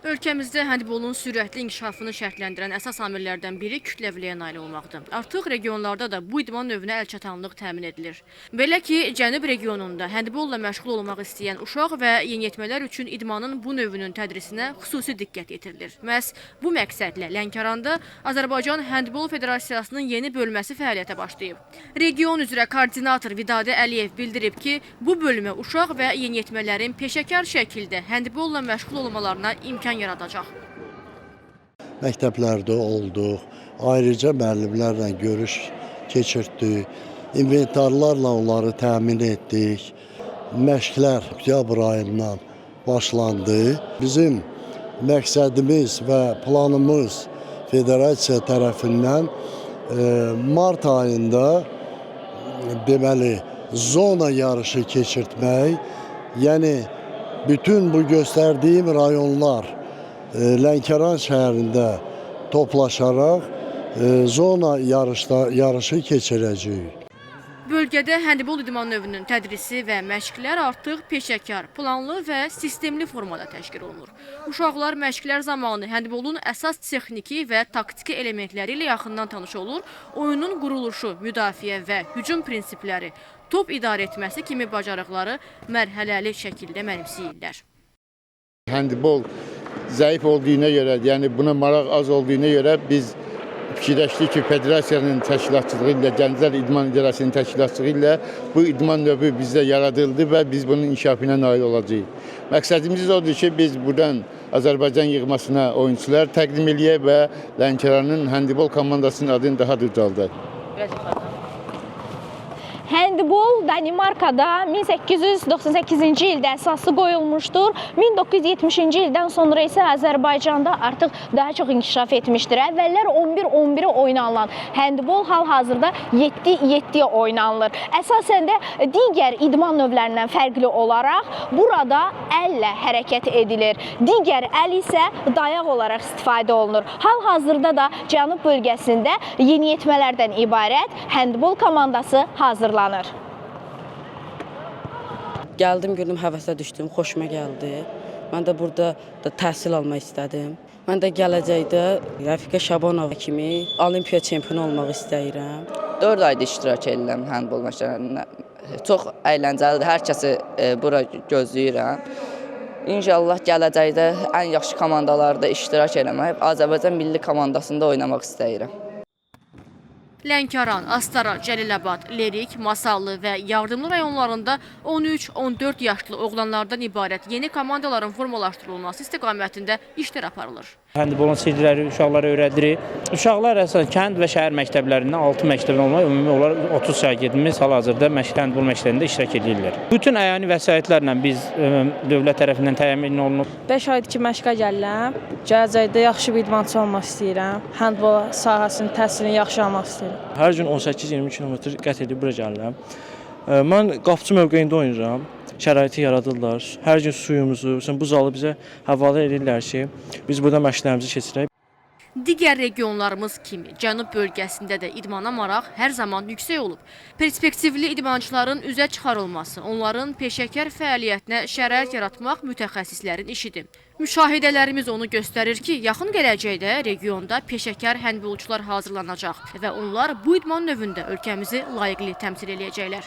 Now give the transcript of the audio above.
Ölkəmizdə handbolun sürətli inkişafını şərtləndirən əsas amillərdən biri kütləviliyə nail olmaqdır. Artıq regionlarda da bu idman növünə əlçatanlıq təmin edilir. Belə ki, Cənub regionunda handbolla məşğul olmaq istəyən uşaq və yeniyetmələr üçün idmanın bu növünün tədrisinə xüsusi diqqət yetirilir. Məhz bu məqsədlə Lənkəranda Azərbaycan Handbol Federasiyasının yeni bölməsi fəaliyyətə başlayıb. Region üzrə koordinator Vidadi Əliyev bildirib ki, bu bölmə uşaq və yeniyetmələrin peşəkar şəkildə handbolla məşğul olmalarına imkan yaradacaq. Məktəblərdə olduq, ayrıca müəllimlərlə görüş keçirtdik, inventarlarla onları təmin etdik. Məşqlər oktyabr ayından başlandı. Bizim məqsədimiz və planımız federasiya tərəfindən mart ayında deməli zona yarışı keçirtmək, yəni bütün bu göstərdiyim rayonlar Lənkəran şəhərində toplaşaraq zona yarışı keçirəcəyik. Bölgədə handbol idman növünün tədrisi və məşqlər artıq peşəkar, planlı və sistemli formada təşkil olunur. Uşaqlar məşqlər zamanı handbolun əsas texniki və taktiki elementləri ilə yaxından tanış olur, oyunun quruluşu, müdafiə və hücum prinsipləri, top idarə etməsi kimi bacarıqları mərhələli şəkildə mənimsəyirlər. Handbol zəif olduğuna görə, yəni buna maraq az olduğuna görə biz fikirləşdik ki, federasiyanın təşkilatçılığı ilə, Gənclər İdman İdarəsinin təşkilatçılığı ilə bu idman növü bizdə yaradıldı və biz bunun inkişafına nail olacağıq. Məqsədimiz odur ki, biz buradan Azərbaycan yığmasına oyunçular təqdim eləyək və Lənkəranın handbol komandasının adını daha da ucaldaq. Handbol Danimarkada 1898-ci ildə əsası qoyulmuşdur. 1970-ci ildən sonra isə Azərbaycanda artıq daha çox inkişaf etmişdir. Əvvəllər 11-11-i oynanılan handbol hal-hazırda 7-7-yə oynanılır. Əsasən də digər idman növlərindən fərqli olaraq burada əllə hərəkət edilir. Digər əl isə dayaq olaraq istifadə olunur. Hal-hazırda da Cənub bölgəsində yeniyetmələrdən ibarət handbol komandası hazırlanır. Gəldim, gördüm, həvəsə düşdüm, xoşuma gəldi. Mən də burada da təhsil almaq istədim. Mən də gələcəkdə Rəfiqə Şabanova kimi olimpiya çempionu olmaq istəyirəm. 4 ayda iştirak edirəm handbol məşqlərində. Çox əyləncəlidir, hər kəsi bura gözləyirəm. İnşallah gələcəkdə ən yaxşı komandalarda iştirak eləmək, Azərbaycan milli komandasında oynamaq istəyirəm. Lənkəran, Astara, Cəlilabad, Lerik, Masallı və Yardımlı rayonlarında 13-14 yaşlı oğlanlardan ibarət yeni komandaların formalaşdırılması istiqamətində işlər aparılır. Handbolun CD-ləri uşaqlara öyrədirik. Uşaqlar əsasən kənd və şəhər məktəblərindən 6 məktəbdən olmaq, ümumi olaraq 30 şagirdimiz hal-hazırda handbol məşqlərində iştirak edirlər. Bütün əyani vəsaitlərlə biz dövlət tərəfindən təmin olunub. 5 aydır ki, məşqə gəlirəm. Gələcəkdə yaxşı bir idmançı olmaq istəyirəm. Handbol sahəsinin təhsilini yaxşı almaq istəyirəm. Hər gün 18-20 km qət edib bura gəlirəm. Mən qapıçı mövqeyində oynayıram. Şəraiti yaradırlar. Hər gün suyumuzu, bu zalı bizə həvalə edirlər ki, biz burada məşqlərimizi keçirək. Digər regionlarımız kimi Cənub bölgəsində də idmana maraq hər zaman yüksək olub. Perspektivli idmançıların üzə çıxarılması, onların peşəkar fəaliyyətinə şərait yaratmaq mütəxəssislərin işidir. Müşahidələrimiz onu göstərir ki, yaxın gələcəkdə regionda peşəkar handbolçular hazırlanacaq və onlar bu idman növündə ölkəmizi layiqli təmsil edəcəklər.